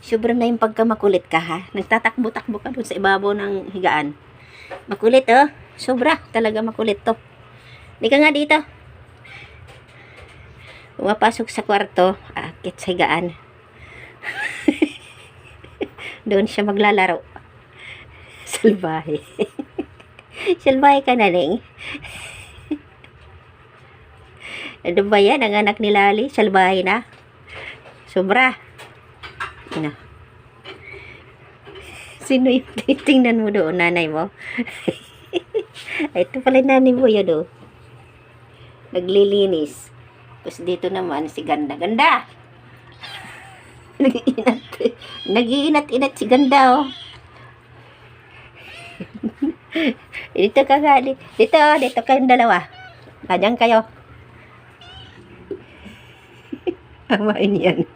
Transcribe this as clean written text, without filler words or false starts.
Sobra na yung pagkamakulit ka, ha? Nagtatakbo-takbo ka dun sa ibabaw ng higaan. Makulit, oh. Sobra. Talaga makulit to. Di ka nga dito. Pumapasok sa kwarto. Akit sa higaan. Doon siya maglalaro. Salbahe. Salbahe ka na, Ning. Ano ba yan? Ang anak ni Lali? Salbahe na. Sobra. Ina. Sino yung titingnan mo doon? Nanay mo? Ito pala nanay mo yun, oh. Naglilinis. Tapos dito naman si Ganda. Ganda! Nag-iinat. Nag-iinat-inat si Ganda, oh. Dito ka nga. Dito kayong dalawa. Nandiyan kayo. Amain yan.